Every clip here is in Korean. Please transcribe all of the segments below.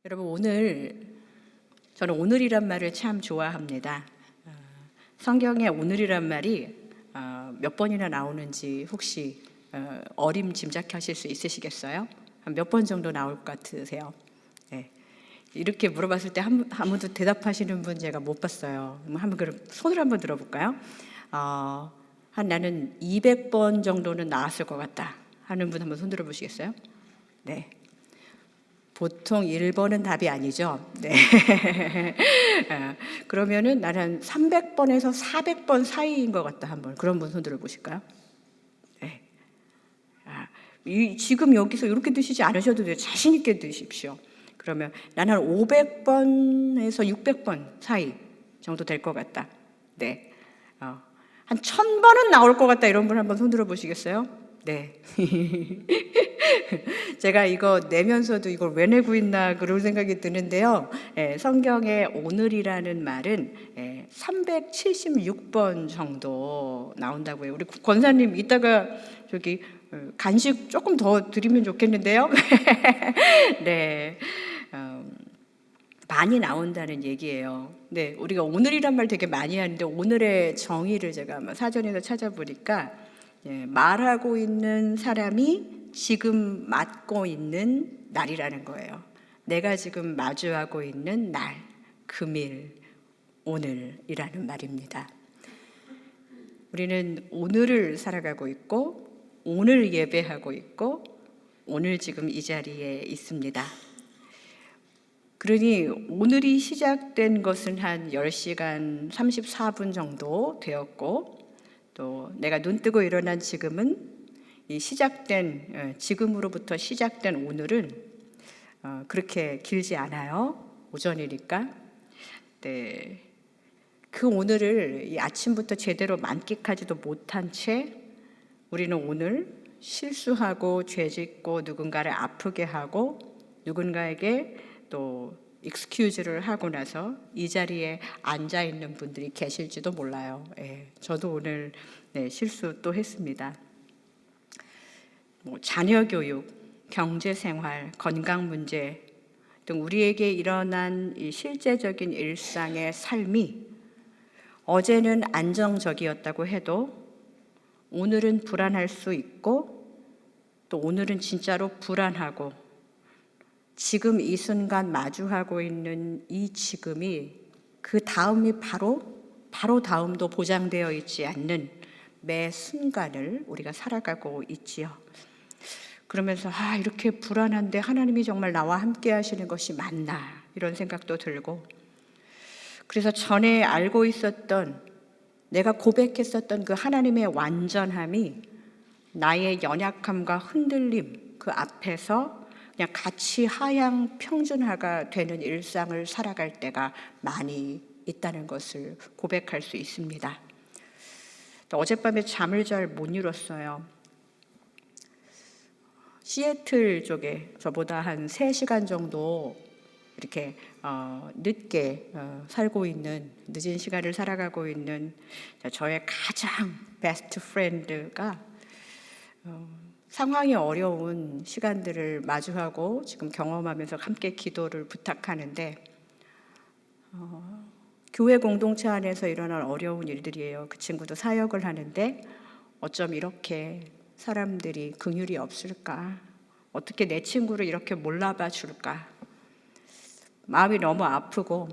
여러분, 저는 오늘이란 말을 참 좋아합니다. 성경에 오늘이란 말이 몇 번이나 나오는지 혹시 어림짐작하실 수 있으시겠어요? 한 몇 번 정도 나올 것 같으세요? 네. 이렇게 물어봤을 때 아무도 대답하시는 분 제가 못 봤어요. 한번 그럼 손을 한번 들어볼까요? 나는 200번 정도는 나왔을 것 같다 하는 분 한번 손 들어보시겠어요? 네. 보통 1번은 답이 아니죠. 네. 그러면은 나는 300번에서 400번 사이인 것 같다. 한번 그런 분 손 들어보실까요? 네. 지금 여기서 이렇게 드시지 않으셔도 돼요. 자신 있게 드십시오. 그러면 나는 500번에서 600번 사이 정도 될 것 같다. 네. 한 1000번은 나올 것 같다. 이런 분 한번 손 들어보시겠어요? 네. 제가 이거 내면서도 이걸 왜 내고 있나 그런 생각이 드는데요. 성경에 오늘이라는 말은 376번 정도 나온다고요. 우리 권사님 이따가 저기 간식 조금 더 드리면 좋겠는데요. 네. 많이 나온다는 얘기예요. 네, 우리가 오늘이란 말 되게 많이 하는데 오늘의 정의를 제가 사전에서 찾아보니까 말하고 있는 사람이 지금 맞고 있는 날이라는 거예요. 내가 지금 마주하고 있는 날, 금일, 오늘이라는 말입니다. 우리는 오늘을 살아가고 있고 오늘 예배하고 있고 오늘 지금 이 자리에 있습니다. 그러니 오늘이 시작된 것은 한 10시간 34분 정도 되었고 또 내가 눈 뜨고 일어난 지금은 지금으로부터 시작된 오늘은 그렇게 길지 않아요. 오전이니까. 네. 그 오늘을 이 아침부터 제대로 만끽하지도 못한 채 우리는 오늘 실수하고 죄짓고 누군가를 아프게 하고 누군가에게 또 익스큐즈를 하고 나서 이 자리에 앉아 있는 분들이 계실지도 몰라요. 저도 오늘 실수 또 했습니다. 자녀 교육, 경제 생활, 건강 문제 등 우리에게 일어난 이 실제적인 일상의 삶이 어제는 안정적이었다고 해도 오늘은 불안할 수 있고 또 오늘은 진짜로 불안하고 지금 이 순간 마주하고 있는 이 지금이 그 다음이 바로 다음도 보장되어 있지 않는 매 순간을 우리가 살아가고 있지요. 그러면서 이렇게 불안한데 하나님이 정말 나와 함께 하시는 것이 맞나 이런 생각도 들고 그래서 전에 알고 있었던 내가 고백했었던 그 하나님의 완전함이 나의 연약함과 흔들림 그 앞에서 그냥 같이 하향 평준화가 되는 일상을 살아갈 때가 많이 있다는 것을 고백할 수 있습니다. 또 어젯밤에 잠을 잘 못 이뤘어요. 시애틀 쪽에 저보다 한 3시간 정도 이렇게 늦게 살고 있는 늦은 시간을 살아가고 있는 저의 가장 베스트 프렌드가 상황이 어려운 시간들을 마주하고 지금 경험하면서 함께 기도를 부탁하는데 교회 공동체 안에서 일어난 어려운 일들이에요. 그 친구도 사역을 하는데 어쩜 이렇게 사람들이 긍휼이 없을까? 어떻게 내 친구를 이렇게 몰라봐 줄까? 마음이 너무 아프고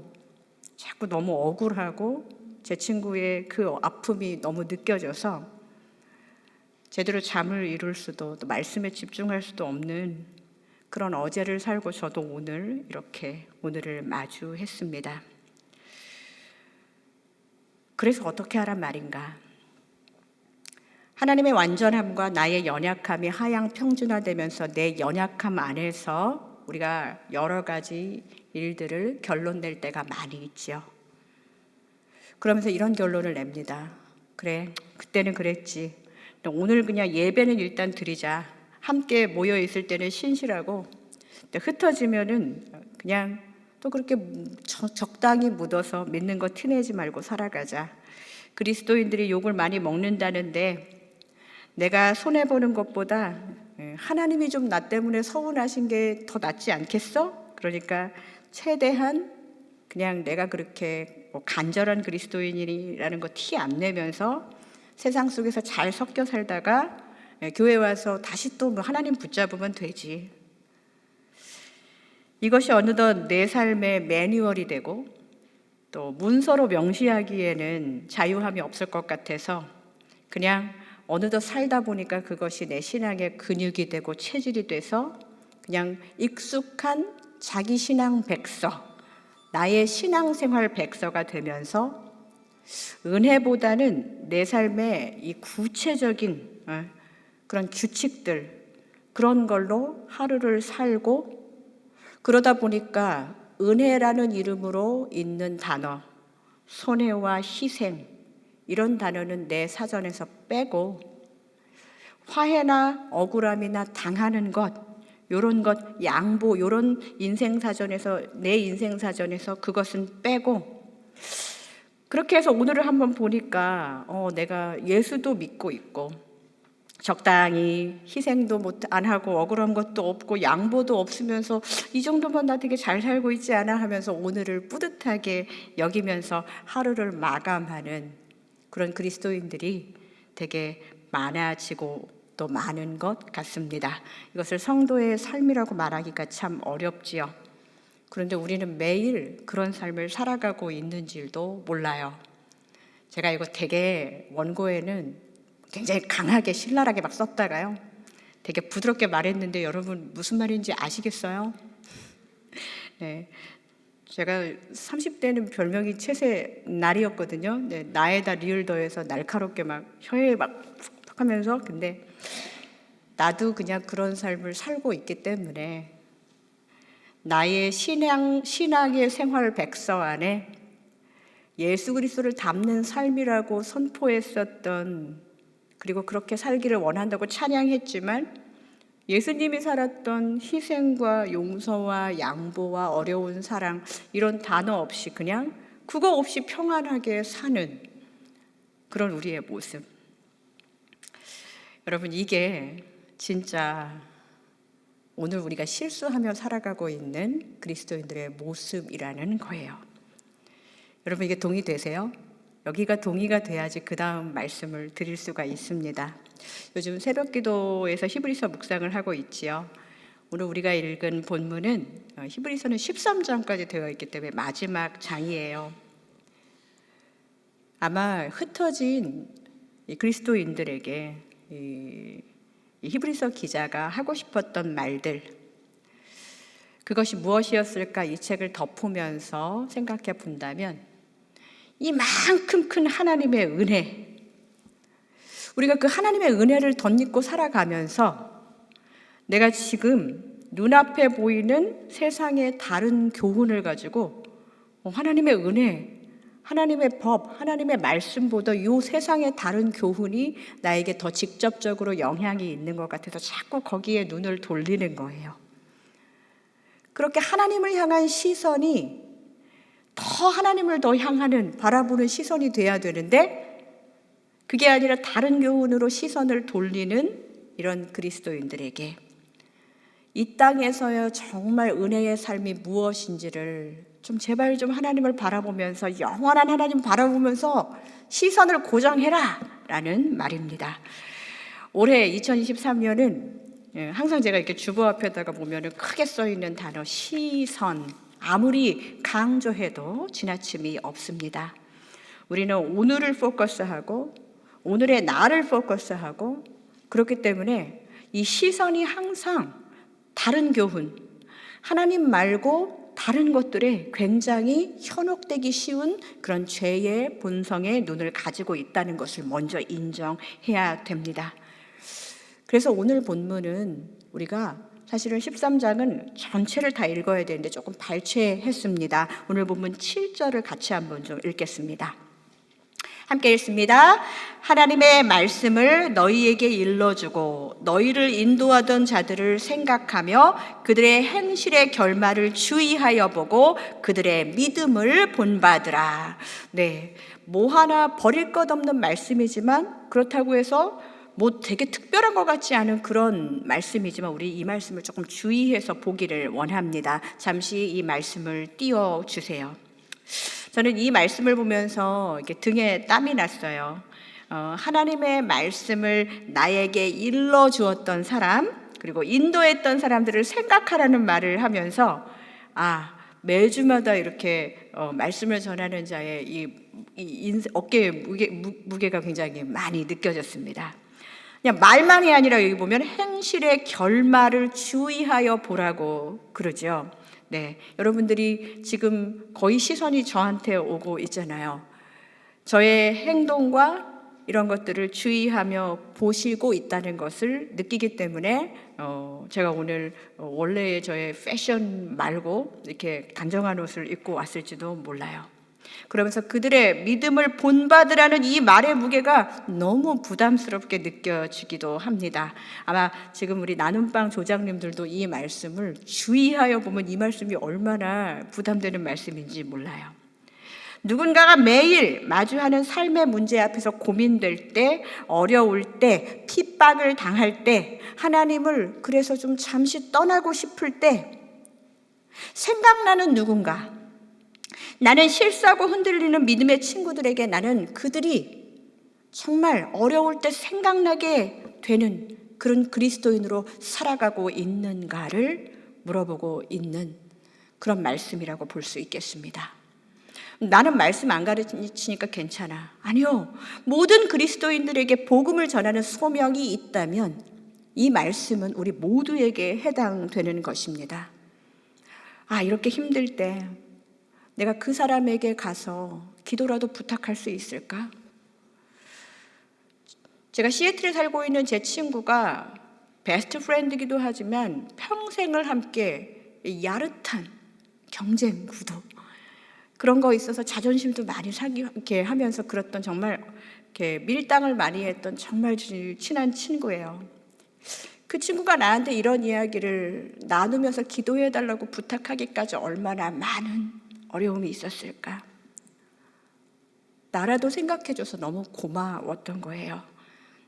자꾸 너무 억울하고 제 친구의 그 아픔이 너무 느껴져서 제대로 잠을 이룰 수도 또 말씀에 집중할 수도 없는 그런 어제를 살고 저도 오늘을 마주했습니다. 그래서 어떻게 하란 말인가? 하나님의 완전함과 나의 연약함이 하향 평준화되면서 내 연약함 안에서 우리가 여러 가지 일들을 결론 낼 때가 많이 있죠. 그러면서 이런 결론을 냅니다. 그래, 그때는 그랬지. 오늘 그냥 예배는 일단 드리자. 함께 모여 있을 때는 신실하고 흩어지면은 그냥 또 그렇게 적당히 묻어서 믿는 거 티내지 말고 살아가자. 그리스도인들이 욕을 많이 먹는다는데 내가 손해보는 것보다 하나님이 좀 나 때문에 서운하신 게 더 낫지 않겠어? 그러니까 최대한 그냥 내가 그렇게 뭐 간절한 그리스도인이라는 거 티 안 내면서 세상 속에서 잘 섞여 살다가 교회 와서 다시 또 뭐 하나님 붙잡으면 되지. 이것이 어느덧 내 삶의 매뉴얼이 되고 또 문서로 명시하기에는 자유함이 없을 것 같아서 그냥 어느덧 살다 보니까 그것이 내 신앙의 근육이 되고 체질이 돼서 그냥 익숙한 자기 신앙 백서, 나의 신앙생활 백서가 되면서 은혜보다는 내 삶의 이 구체적인 그런 규칙들, 그런 걸로 하루를 살고, 그러다 보니까 은혜라는 이름으로 있는 단어, 손해와 희생, 이런 단어는 내 사전에서 빼고 화해나 억울함이나 당하는 것, 요런 것, 양보, 요런 인생사전에서, 내 인생사전에서 그것은 빼고, 그렇게 해서 오늘을 한번 보니까 내가 예수도 믿고 있고 적당히 희생도 안 하고 억울한 것도 없고 양보도 없으면서 이 정도면 나 되게 잘 살고 있지 않아 하면서 오늘을 뿌듯하게 여기면서 하루를 마감하는 그런 그리스도인들이 되게 많아지고 또 많은 것 같습니다. 이것을 성도의 삶이라고 말하기가 참 어렵지요. 그런데 우리는 매일 그런 삶을 살아가고 있는 줄도 몰라요. 제가 이거 되게 원고에는 굉장히 강하게 신랄하게 막 썼다가요, 되게 부드럽게 말했는데 여러분 무슨 말인지 아시겠어요? 네, 제가 30대는 별명이 채새 날이었거든요. 네, 나에다 리을 더해서 날카롭게 막 혀에 막 툭툭 하면서, 근데 나도 그냥 그런 삶을 살고 있기 때문에 나의 신앙의 생활 백서 안에 예수 그리스도를 담는 삶이라고 선포했었던, 그리고 그렇게 살기를 원한다고 찬양했지만 예수님이 살았던 희생과 용서와 양보와 어려운 사랑, 이런 단어 없이 그냥 그거 없이 평안하게 사는 그런 우리의 모습. 여러분, 이게 진짜 오늘 우리가 실수하며 살아가고 있는 그리스도인들의 모습이라는 거예요. 여러분, 이게 동의되세요? 여기가 동의가 돼야지 그 다음 말씀을 드릴 수가 있습니다. 요즘 새벽기도에서 히브리서 묵상을 하고 있지요. 오늘 우리가 읽은 본문은 히브리서는 13장까지 되어 있기 때문에 마지막 장이에요. 아마 흩어진 그리스도인들에게 이 히브리서 기자가 하고 싶었던 말들, 그것이 무엇이었을까 이 책을 덮으면서 생각해 본다면 이만큼 큰 하나님의 은혜, 우리가 그 하나님의 은혜를 덧입고 살아가면서 내가 지금 눈앞에 보이는 세상의 다른 교훈을 가지고 하나님의 은혜, 하나님의 법, 하나님의 말씀보다 이 세상의 다른 교훈이 나에게 더 직접적으로 영향이 있는 것 같아서 자꾸 거기에 눈을 돌리는 거예요. 그렇게 하나님을 향한 시선이 더 하나님을 더 향하는, 바라보는 시선이 돼야 되는데 그게 아니라 다른 교훈으로 시선을 돌리는 이런 그리스도인들에게 이 땅에서의 정말 은혜의 삶이 무엇인지를 좀 제발 좀 하나님을 바라보면서, 영원한 하나님 바라보면서 시선을 고정해라 라는 말입니다. 올해 2023년은 항상 제가 이렇게 주보 앞에다가 보면 크게 써있는 단어 시선, 아무리 강조해도 지나침이 없습니다. 우리는 오늘을 포커스하고 오늘의 나를 포커스하고, 그렇기 때문에 이 시선이 항상 다른 교훈, 하나님 말고 다른 것들에 굉장히 현혹되기 쉬운 그런 죄의 본성의 눈을 가지고 있다는 것을 먼저 인정해야 됩니다. 그래서 오늘 본문은 우리가 사실은 13장은 전체를 다 읽어야 되는데 조금 발췌했습니다. 오늘 본문 7절을 같이 한번 좀 읽겠습니다. 함께 읽습니다. 하나님의 말씀을 너희에게 일러주고 너희를 인도하던 자들을 생각하며 그들의 행실의 결말을 주의하여 보고 그들의 믿음을 본받으라. 네, 뭐 하나 버릴 것 없는 말씀이지만 그렇다고 해서 뭐 되게 특별한 것 같지 않은 그런 말씀이지만 우리 이 말씀을 조금 주의해서 보기를 원합니다. 잠시 이 말씀을 띄워주세요. 저는 이 말씀을 보면서 이렇게 등에 땀이 났어요. 하나님의 말씀을 나에게 일러주었던 사람, 그리고 인도했던 사람들을 생각하라는 말을 하면서 매주마다 이렇게 말씀을 전하는 자의 이 어깨의 무게가 굉장히 많이 느껴졌습니다. 그냥 말만이 아니라 여기 보면 행실의 결말을 주의하여 보라고 그러죠. 네, 여러분들이 지금 거의 시선이 저한테 오고 있잖아요. 저의 행동과 이런 것들을 주의하며 보시고 있다는 것을 느끼기 때문에 제가 오늘 원래의 저의 패션 말고 이렇게 단정한 옷을 입고 왔을지도 몰라요. 그러면서 그들의 믿음을 본받으라는 이 말의 무게가 너무 부담스럽게 느껴지기도 합니다. 아마 지금 우리 나눔방 조장님들도 이 말씀을 주의하여 보면 이 말씀이 얼마나 부담되는 말씀인지 몰라요. 누군가가 매일 마주하는 삶의 문제 앞에서 고민될 때, 어려울 때, 핍박을 당할 때, 하나님을 그래서 좀 잠시 떠나고 싶을 때 생각나는 누군가, 나는 실수하고 흔들리는 믿음의 친구들에게 나는 그들이 정말 어려울 때 생각나게 되는 그런 그리스도인으로 살아가고 있는가를 물어보고 있는 그런 말씀이라고 볼 수 있겠습니다. 나는 말씀 안 가르치니까 괜찮아. 아니요. 모든 그리스도인들에게 복음을 전하는 소명이 있다면 이 말씀은 우리 모두에게 해당되는 것입니다. 이렇게 힘들 때 내가 그 사람에게 가서 기도라도 부탁할 수 있을까? 제가 시애틀에 살고 있는 제 친구가 베스트 프렌드기도 하지만 평생을 함께 야릇한 경쟁 구도, 그런 거 있어서 자존심도 많이 상하게 하면서 그랬던 정말 이렇게 밀당을 많이 했던 정말 친한 친구예요. 그 친구가 나한테 이런 이야기를 나누면서 기도해달라고 부탁하기까지 얼마나 많은 어려움이 있었을까. 나라도 생각해줘서 너무 고마웠던 거예요.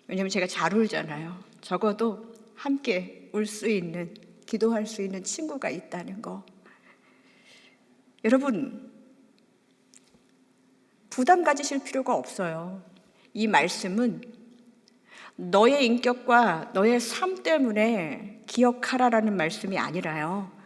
왜냐하면 제가 잘 울잖아요. 적어도 함께 울 수 있는, 기도할 수 있는 친구가 있다는 거. 여러분, 부담 가지실 필요가 없어요. 이 말씀은 너의 인격과 너의 삶 때문에 기억하라라는 말씀이 아니라요.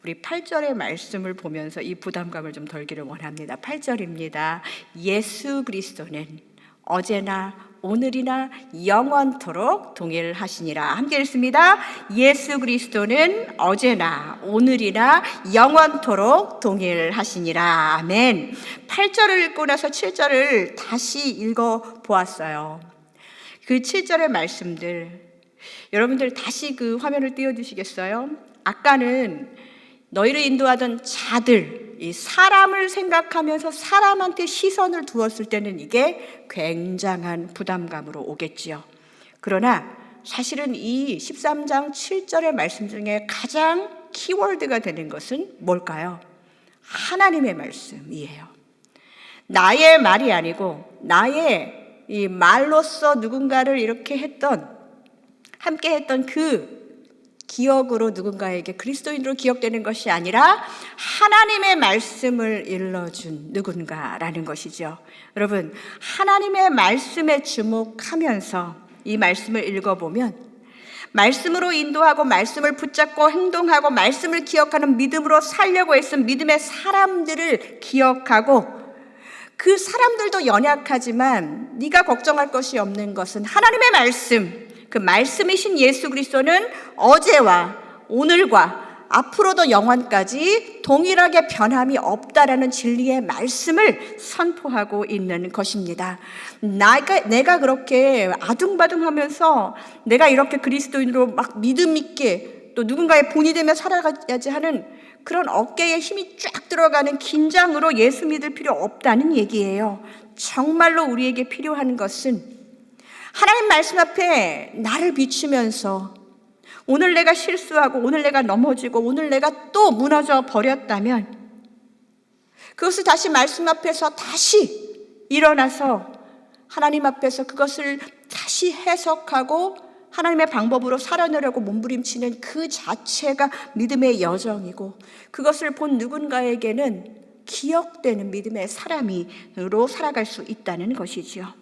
우리 8절의 말씀을 보면서 이 부담감을 좀 덜기를 원합니다. 8절입니다. 예수 그리스도는 어제나 오늘이나 영원토록 동일하시니라. 함께 읽습니다. 예수 그리스도는 어제나 오늘이나 영원토록 동일하시니라. 아멘. 8절을 읽고 나서 7절을 다시 읽어보았어요. 그 7절의 말씀들, 여러분들 다시 그 화면을 띄워주시겠어요? 아까는 너희를 인도하던 자들, 이 사람을 생각하면서 사람한테 시선을 두었을 때는 이게 굉장한 부담감으로 오겠지요. 그러나 사실은 이 13장 7절의 말씀 중에 가장 키워드가 되는 것은 뭘까요? 하나님의 말씀이에요. 나의 말이 아니고 나의 이 말로써 누군가를 이렇게 함께 했던 그 기억으로 누군가에게 그리스도인으로 기억되는 것이 아니라 하나님의 말씀을 일러준 누군가라는 것이죠. 여러분, 하나님의 말씀에 주목하면서 이 말씀을 읽어보면 말씀으로 인도하고 말씀을 붙잡고 행동하고 말씀을 기억하는 믿음으로 살려고 애쓴 믿음의 사람들을 기억하고 그 사람들도 연약하지만 네가 걱정할 것이 없는 것은 하나님의 말씀, 그 말씀이신 예수 그리스도는 어제와 오늘과 앞으로도 영원까지 동일하게 변함이 없다라는 진리의 말씀을 선포하고 있는 것입니다. 내가 그렇게 아둥바둥하면서 내가 이렇게 그리스도인으로 막 믿음 있게 또 누군가의 본이 되며 살아가야지 하는 그런 어깨에 힘이 쫙 들어가는 긴장으로 예수 믿을 필요 없다는 얘기예요. 정말로 우리에게 필요한 것은 하나님 말씀 앞에 나를 비추면서 오늘 내가 실수하고 오늘 내가 넘어지고 오늘 내가 또 무너져 버렸다면 그것을 다시 말씀 앞에서 다시 일어나서 하나님 앞에서 그것을 다시 다시 해석하고 하나님의 방법으로 살아내려고 몸부림치는 그 자체가 믿음의 여정이고, 그것을 본 누군가에게는 기억되는 믿음의 사람으로 살아갈 수 있다는 것이지요.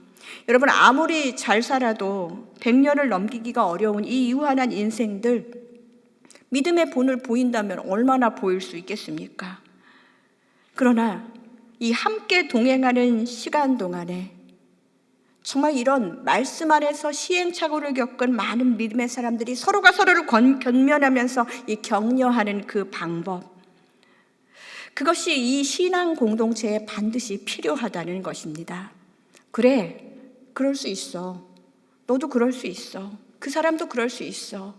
여러분, 아무리 잘 살아도 100년을 넘기기가 어려운 이 유한한 인생들, 믿음의 본을 보인다면 얼마나 보일 수 있겠습니까? 그러나 이 함께 동행하는 시간 동안에 정말 이런 말씀 안에서 시행착오를 겪은 많은 믿음의 사람들이 서로가 서로를 견면하면서 이 격려하는 그 방법, 그것이 이 신앙 공동체에 반드시 필요하다는 것입니다. 그래, 그럴 수 있어. 너도 그럴 수 있어. 그 사람도 그럴 수 있어.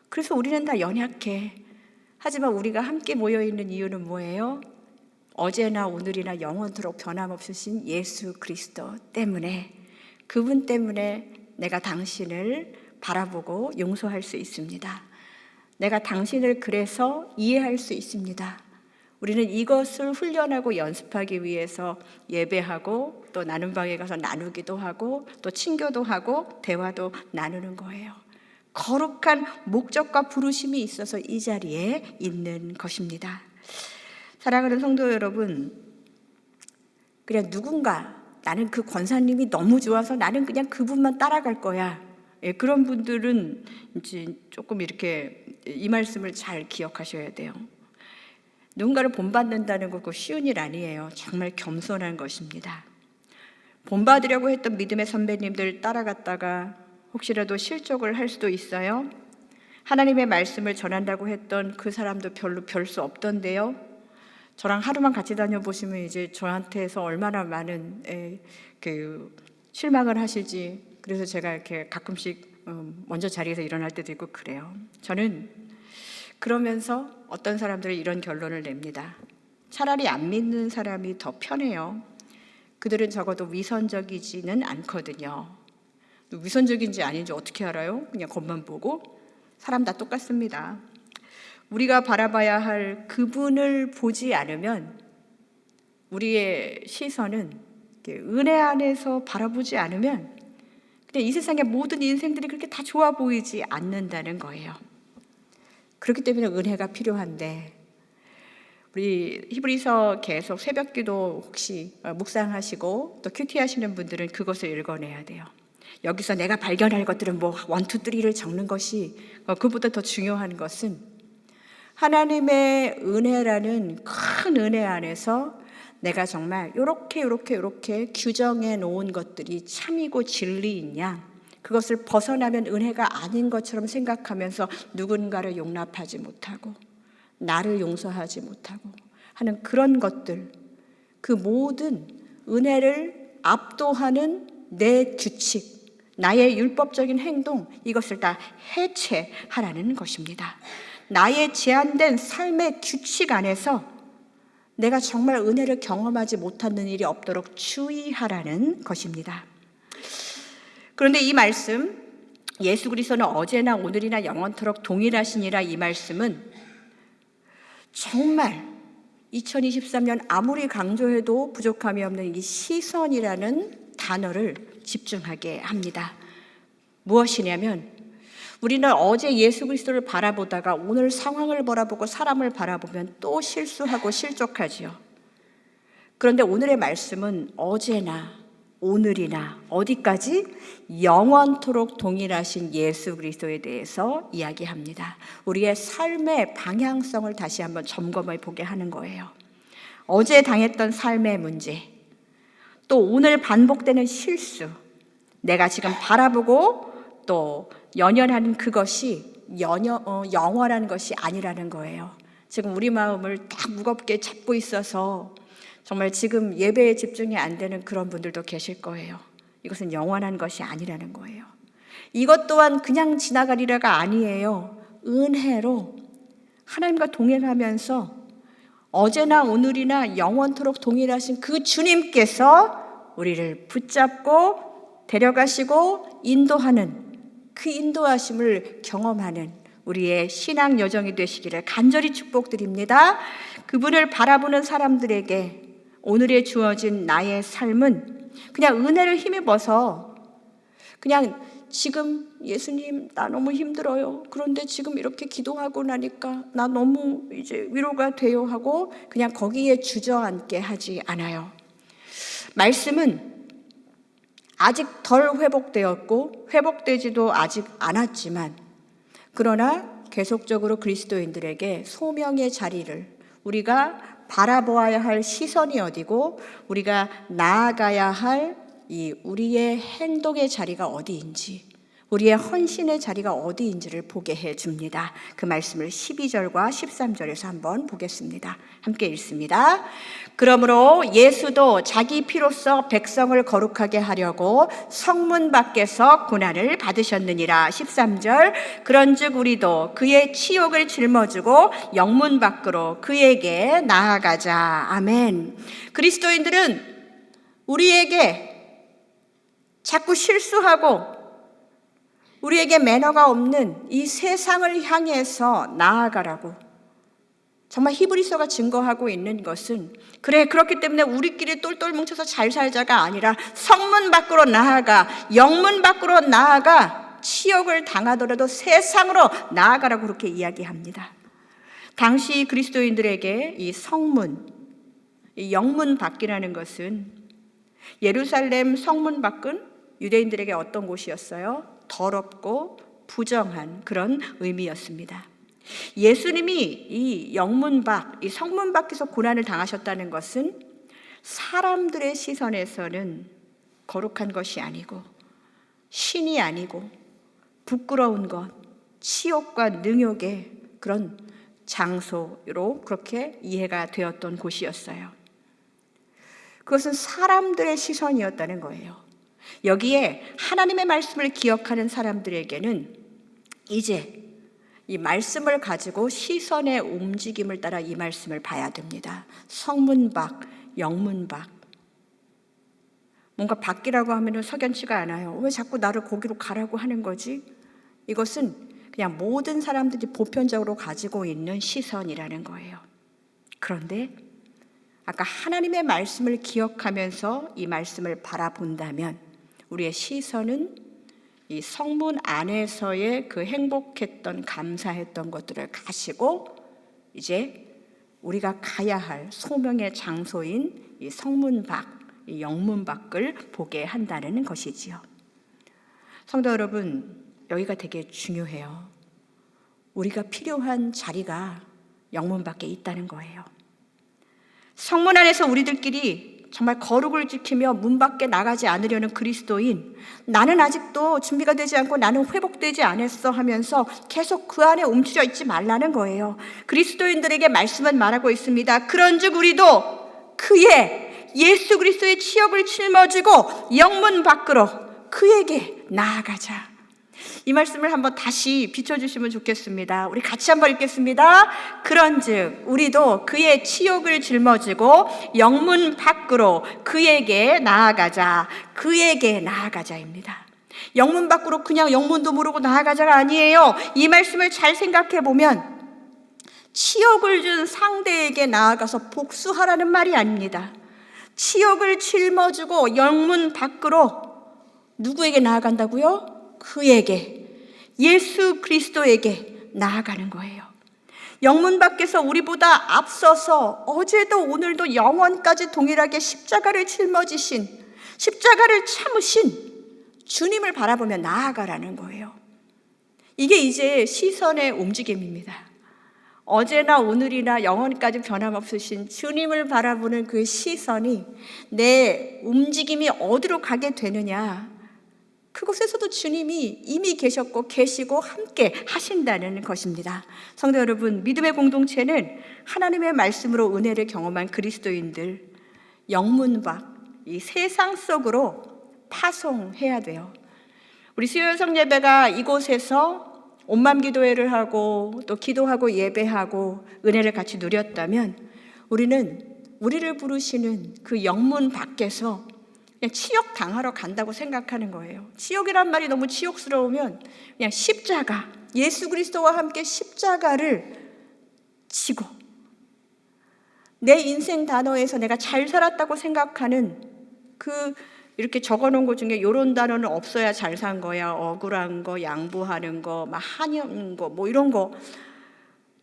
그래서 우리는 다 연약해. 하지만 우리가 함께 모여있는 이유는 뭐예요? 어제나 오늘이나 영원토록 변함없으신 예수 그리스도 때문에, 그분 때문에 내가 당신을 바라보고 용서할 수 있습니다. 내가 당신을 그래서 이해할 수 있습니다. 우리는 이것을 훈련하고 연습하기 위해서 예배하고 또 나눔 방에 가서 나누기도 하고 또 친교도 하고 대화도 나누는 거예요. 거룩한 목적과 부르심이 있어서 이 자리에 있는 것입니다. 사랑하는 성도 여러분, 그냥 누군가 나는 그 권사님이 너무 좋아서 나는 그냥 그분만 따라갈 거야. 예, 그런 분들은 이제 조금 이렇게 이 말씀을 잘 기억하셔야 돼요. 누군가를 본받는다는 거 쉬운 일 아니에요. 정말 겸손한 것입니다. 본받으려고 했던 믿음의 선배님들 따라갔다가 혹시라도 실족을 할 수도 있어요. 하나님의 말씀을 전한다고 했던 그 사람도 별로 별 수 없던데요. 저랑 하루만 같이 다녀보시면 이제 저한테서 얼마나 많은 실망을 하실지. 그래서 제가 이렇게 가끔씩 먼저 자리에서 일어날 때도 있고 그래요. 저는 그러면서 어떤 사람들은 이런 결론을 냅니다. 차라리 안 믿는 사람이 더 편해요. 그들은 적어도 위선적이지는 않거든요. 위선적인지 아닌지 어떻게 알아요? 그냥 겉만 보고. 사람 다 똑같습니다. 우리가 바라봐야 할 그분을 보지 않으면 우리의 시선은 은혜 안에서 바라보지 않으면 그냥 이 세상의 모든 인생들이 그렇게 다 좋아 보이지 않는다는 거예요. 그렇기 때문에 은혜가 필요한데, 우리 히브리서 계속 새벽기도 혹시 묵상하시고 또 큐티 하시는 분들은 그것을 읽어내야 돼요. 여기서 내가 발견할 것들은 뭐 1, 2, 3를 적는 것이 그보다 더 중요한 것은 하나님의 은혜라는 큰 은혜 안에서 내가 정말 이렇게 규정해 놓은 것들이 참이고 진리이냐, 그것을 벗어나면 은혜가 아닌 것처럼 생각하면서 누군가를 용납하지 못하고 나를 용서하지 못하고 하는 그런 것들, 그 모든 은혜를 압도하는 내 규칙, 나의 율법적인 행동, 이것을 다 해체하라는 것입니다. 나의 제한된 삶의 규칙 안에서 내가 정말 은혜를 경험하지 못하는 일이 없도록 주의하라는 것입니다. 그런데 이 말씀, 예수 그리스도는 어제나 오늘이나 영원토록 동일하시니라, 이 말씀은 정말 2023년 아무리 강조해도 부족함이 없는 이 시선이라는 단어를 집중하게 합니다. 무엇이냐면, 우리는 어제 예수 그리스도를 바라보다가 오늘 상황을 바라보고 사람을 바라보면 또 실수하고 실족하지요. 그런데 오늘의 말씀은 어제나 오늘이나 어디까지 영원토록 동일하신 예수 그리스도에 대해서 이야기합니다. 우리의 삶의 방향성을 다시 한번 점검해 보게 하는 거예요. 어제 당했던 삶의 문제, 또 오늘 반복되는 실수, 내가 지금 바라보고 또 연연하는 그것이 영원한 것이 아니라는 거예요. 지금 우리 마음을 딱 무겁게 잡고 있어서 정말 지금 예배에 집중이 안 되는 그런 분들도 계실 거예요. 이것은 영원한 것이 아니라는 거예요. 이것 또한 그냥 지나가리라가 아니에요. 은혜로 하나님과 동행하면서 어제나 오늘이나 영원토록 동일하신 그 주님께서 우리를 붙잡고 데려가시고 인도하는 그 인도하심을 경험하는 우리의 신앙 여정이 되시기를 간절히 축복드립니다. 그분을 바라보는 사람들에게 오늘에 주어진 나의 삶은 그냥 은혜를 힘입어서 그냥 지금 예수님 나 너무 힘들어요. 그런데 지금 이렇게 기도하고 나니까 나 너무 이제 위로가 돼요 하고 그냥 거기에 주저앉게 하지 않아요. 말씀은 아직 덜 회복되었고 회복되지도 아직 않았지만 그러나 계속적으로 그리스도인들에게 소명의 자리를 우리가 바라보아야 할 시선이 어디고 우리가 나아가야 할 이 우리의 행동의 자리가 어디인지 우리의 헌신의 자리가 어디인지를 보게 해줍니다. 그 말씀을 12절과 13절에서 한번 보겠습니다. 함께 읽습니다. 그러므로 예수도 자기 피로써 백성을 거룩하게 하려고 성문 밖에서 고난을 받으셨느니라. 13절 그런즉 우리도 그의 치욕을 짊어지고 영문 밖으로 그에게 나아가자. 아멘. 그리스도인들은 우리에게 자꾸 실수하고 우리에게 매너가 없는 이 세상을 향해서 나아가라고 정말 히브리서가 증거하고 있는 것은 그래 그렇기 때문에 우리끼리 똘똘 뭉쳐서 잘 살자가 아니라 성문 밖으로 나아가 영문 밖으로 나아가 치욕을 당하더라도 세상으로 나아가라고 그렇게 이야기합니다. 당시 그리스도인들에게 이 성문, 이 영문 밖이라는 것은 예루살렘 성문 밖은 유대인들에게 어떤 곳이었어요? 더럽고 부정한 그런 의미였습니다. 예수님이 이 영문 밖, 이 성문 밖에서 고난을 당하셨다는 것은 사람들의 시선에서는 거룩한 것이 아니고 신이 아니고 부끄러운 것, 치욕과 능욕의 그런 장소로 그렇게 이해가 되었던 곳이었어요. 그것은 사람들의 시선이었다는 거예요. 여기에 하나님의 말씀을 기억하는 사람들에게는 이제 이 말씀을 가지고 시선의 움직임을 따라 이 말씀을 봐야 됩니다. 성문 밖, 영문 밖. 뭔가 밖이라고 하면 석연치가 않아요. 왜 자꾸 나를 거기로 가라고 하는 거지? 이것은 그냥 모든 사람들이 보편적으로 가지고 있는 시선이라는 거예요. 그런데 아까 하나님의 말씀을 기억하면서 이 말씀을 바라본다면 우리의 시선은 이 성문 안에서의 그 행복했던 감사했던 것들을 가시고 이제 우리가 가야 할 소명의 장소인 이 성문 밖, 이 영문 밖을 보게 한다는 것이지요. 성도 여러분, 여기가 되게 중요해요. 우리가 필요한 자리가 영문 밖에 있다는 거예요. 성문 안에서 우리들끼리 정말 거룩을 지키며 문 밖에 나가지 않으려는 그리스도인, 나는 아직도 준비가 되지 않고 나는 회복되지 않았어 하면서 계속 그 안에 움츠려 있지 말라는 거예요. 그리스도인들에게 말씀은 말하고 있습니다. 그런즉 우리도 그의 예수 그리스도의 치욕을 짊어지고 영문 밖으로 그에게 나아가자. 이 말씀을 한번 다시 비춰주시면 좋겠습니다. 우리 같이 한번 읽겠습니다. 그런즉 우리도 그의 치욕을 짊어지고 영문 밖으로 그에게 나아가자. 그에게 나아가자입니다. 영문 밖으로 그냥 영문도 모르고 나아가자가 아니에요. 이 말씀을 잘 생각해 보면 치욕을 준 상대에게 나아가서 복수하라는 말이 아닙니다. 치욕을 짊어지고 영문 밖으로 누구에게 나아간다고요? 그에게, 예수 그리스도에게 나아가는 거예요. 영문 밖에서 우리보다 앞서서 어제도 오늘도 영원까지 동일하게 십자가를 짊어지신, 십자가를 참으신 주님을 바라보며 나아가라는 거예요. 이게 이제 시선의 움직임입니다. 어제나 오늘이나 영원까지 변함없으신 주님을 바라보는 그 시선이 내 움직임이 어디로 가게 되느냐, 그곳에서도 주님이 이미 계셨고 계시고 함께 하신다는 것입니다. 성도 여러분, 믿음의 공동체는 하나님의 말씀으로 은혜를 경험한 그리스도인들, 영문 밖, 이 세상 속으로 파송해야 돼요. 우리 수요일 성예배가 이곳에서 온맘 기도회를 하고 또 기도하고 예배하고 은혜를 같이 누렸다면 우리는 우리를 부르시는 그 영문 밖에서 그냥 치욕 당하러 간다고 생각하는 거예요. 치욕이란 말이 너무 치욕스러우면 그냥 십자가, 예수 그리스도와 함께 십자가를 지고 내 인생 단어에서 내가 잘 살았다고 생각하는 그 이렇게 적어놓은 것 중에 이런 단어는 없어야 잘 산 거야. 억울한 거, 양보하는 거, 막 한여는 거, 뭐 이런 거.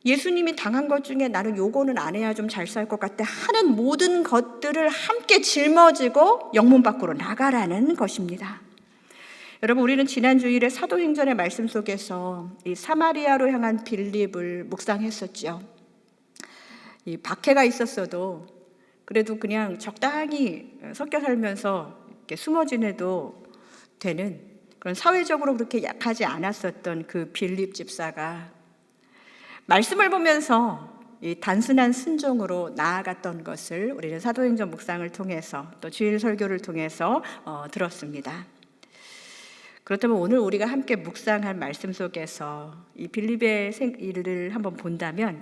예수님이 당한 것 중에 나는 요거는 안 해야 좀 잘 살 것 같아 하는 모든 것들을 함께 짊어지고 영문 밖으로 나가라는 것입니다. 여러분, 우리는 지난 주일에 사도행전의 말씀 속에서 이 사마리아로 향한 빌립을 묵상했었죠. 이 박해가 있었어도 그래도 그냥 적당히 섞여 살면서 이렇게 숨어 지내도 되는 그런 사회적으로 그렇게 약하지 않았었던 그 빌립 집사가 말씀을 보면서 이 단순한 순종으로 나아갔던 것을 우리는 사도행전 묵상을 통해서 또 주일 설교를 통해서 들었습니다. 그렇다면 오늘 우리가 함께 묵상할 말씀 속에서 이 빌립의 일을 한번 본다면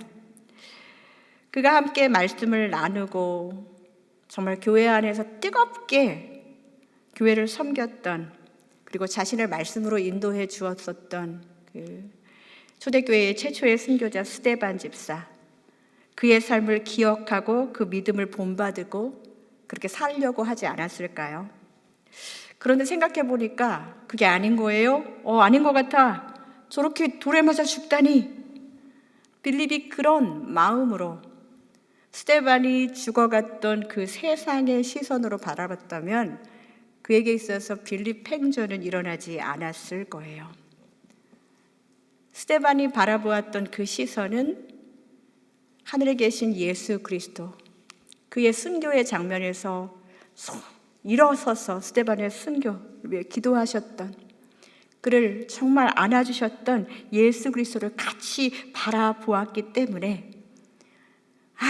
그가 함께 말씀을 나누고 정말 교회 안에서 뜨겁게 교회를 섬겼던, 그리고 자신을 말씀으로 인도해 주었었던 그 초대교회의 최초의 순교자 스데반 집사, 그의 삶을 기억하고 그 믿음을 본받고 그렇게 살려고 하지 않았을까요? 그런데 생각해 보니까 그게 아닌 거예요. 아닌 것 같아. 저렇게 돌에 맞아 죽다니. 빌립이 그런 마음으로 스데반이 죽어갔던 그 세상의 시선으로 바라봤다면 그에게 있어서 빌립 팽조는 일어나지 않았을 거예요. 스데반이 바라보았던 그 시선은 하늘에 계신 예수 그리스도, 그의 순교의 장면에서 일어서서 스데반의 순교를 위해 기도하셨던, 그를 정말 안아주셨던 예수 그리스도를 같이 바라보았기 때문에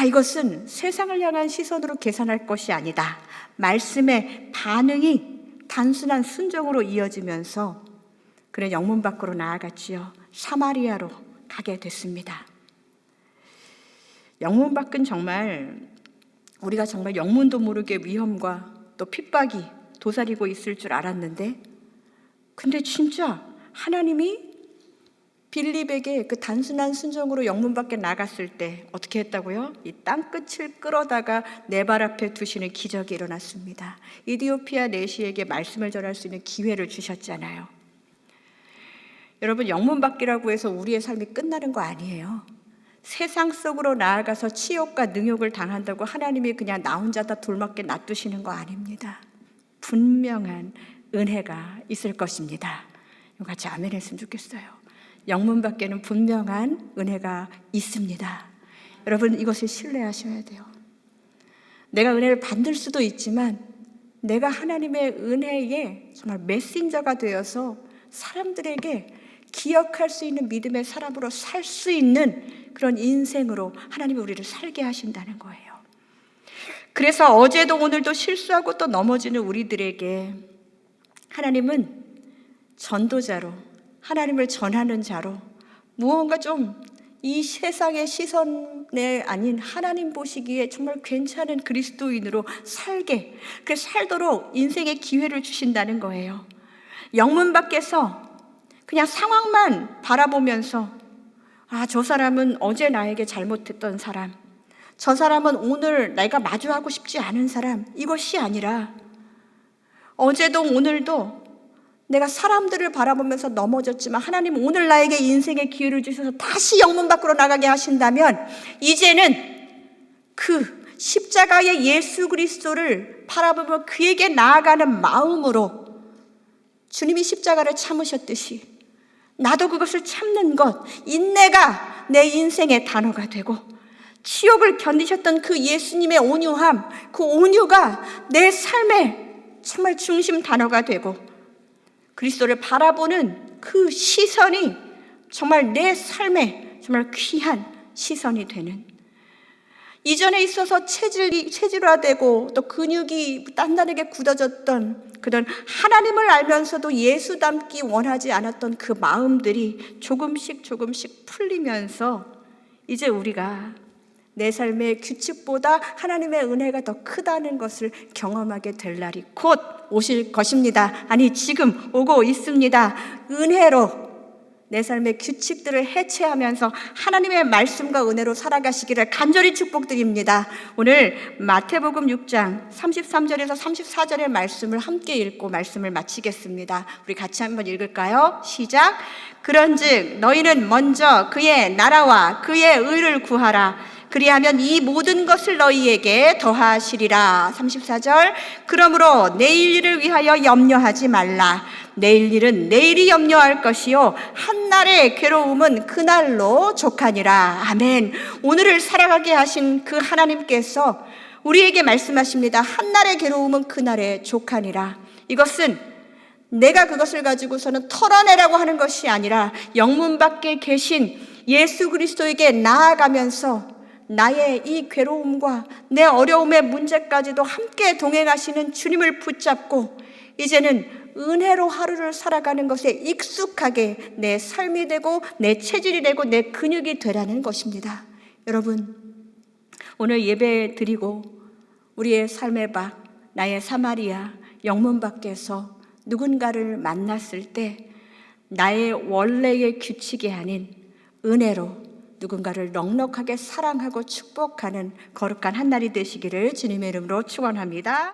이것은 세상을 향한 시선으로 계산할 것이 아니다. 말씀의 반응이 단순한 순종으로 이어지면서 그는 영문 밖으로 나아갔지요. 사마리아로 가게 됐습니다. 영문 밖은 정말 우리가 정말 영문도 모르게 위험과 또 핍박이 도사리고 있을 줄 알았는데, 근데 진짜 하나님이 빌립에게 그 단순한 순종으로 영문 밖에 나갔을 때 어떻게 했다고요? 이 땅끝을 끌어다가 내 발 앞에 두시는 기적이 일어났습니다. 이디오피아 내시에게 말씀을 전할 수 있는 기회를 주셨잖아요. 여러분, 영문 밖이라고 해서 우리의 삶이 끝나는 거 아니에요. 세상 속으로 나아가서 치욕과 능욕을 당한다고 하나님이 그냥 나 혼자 다 돌맞게 놔두시는 거 아닙니다. 분명한 은혜가 있을 것입니다. 같이 아멘 했으면 좋겠어요. 영문 밖에는 분명한 은혜가 있습니다. 여러분, 이것을 신뢰하셔야 돼요. 내가 은혜를 받을 수도 있지만 내가 하나님의 은혜에 정말 메신저가 되어서 사람들에게 기억할 수 있는 믿음의 사람으로 살 수 있는 그런 인생으로 하나님이 우리를 살게 하신다는 거예요. 그래서 어제도 오늘도 실수하고 또 넘어지는 우리들에게 하나님은 전도자로, 하나님을 전하는 자로, 무언가 좀 이 세상의 시선에 아닌 하나님 보시기에 정말 괜찮은 그리스도인으로 살게, 그래서 살도록 인생의 기회를 주신다는 거예요. 영문 밖에서 그냥 상황만 바라보면서 저 사람은 어제 나에게 잘못했던 사람, 저 사람은 오늘 내가 마주하고 싶지 않은 사람, 이것이 아니라 어제도 오늘도 내가 사람들을 바라보면서 넘어졌지만 하나님 오늘 나에게 인생의 기회를 주셔서 다시 영문 밖으로 나가게 하신다면 이제는 그 십자가의 예수 그리스도를 바라보며 그에게 나아가는 마음으로 주님이 십자가를 참으셨듯이 나도 그것을 참는 것, 인내가 내 인생의 단어가 되고, 치욕을 견디셨던 그 예수님의 온유함, 그 온유가 내 삶의 정말 중심 단어가 되고, 그리스도를 바라보는 그 시선이 정말 내 삶에 정말 귀한 시선이 되는, 이전에 있어서 체질화되고 또 근육이 단단하게 굳어졌던 그런 하나님을 알면서도 예수 닮기 원하지 않았던 그 마음들이 조금씩 풀리면서 이제 우리가 내 삶의 규칙보다 하나님의 은혜가 더 크다는 것을 경험하게 될 날이 곧 오실 것입니다. 아니, 지금 오고 있습니다. 은혜로 내 삶의 규칙들을 해체하면서 하나님의 말씀과 은혜로 살아가시기를 간절히 축복드립니다. 오늘 마태복음 6장 33절에서 34절의 말씀을 함께 읽고 말씀을 마치겠습니다. 우리 같이 한번 읽을까요? 시작. 그런즉 너희는 먼저 그의 나라와 그의 의를 구하라. 그리하면 이 모든 것을 너희에게 더하시리라. 34절. 그러므로 내일 일을 위하여 염려하지 말라. 내일 일은 내일이 염려할 것이요 한날의 괴로움은 그날로 족하니라. 아멘. 오늘을 살아가게 하신 그 하나님께서 우리에게 말씀하십니다. 한날의 괴로움은 그날에 족하니라. 이것은 내가 그것을 가지고서는 털어내라고 하는 것이 아니라 영문 밖에 계신 예수 그리스도에게 나아가면서 나의 이 괴로움과 내 어려움의 문제까지도 함께 동행하시는 주님을 붙잡고 이제는 은혜로 하루를 살아가는 것에 익숙하게 내 삶이 되고 내 체질이 되고 내 근육이 되라는 것입니다. 여러분, 오늘 예배 드리고 우리의 삶의 밖, 나의 사마리아, 영문 밖에서 누군가를 만났을 때 나의 원래의 규칙이 아닌 은혜로 누군가를 넉넉하게 사랑하고 축복하는 거룩한 한 날이 되시기를 주님의 이름으로 축원합니다.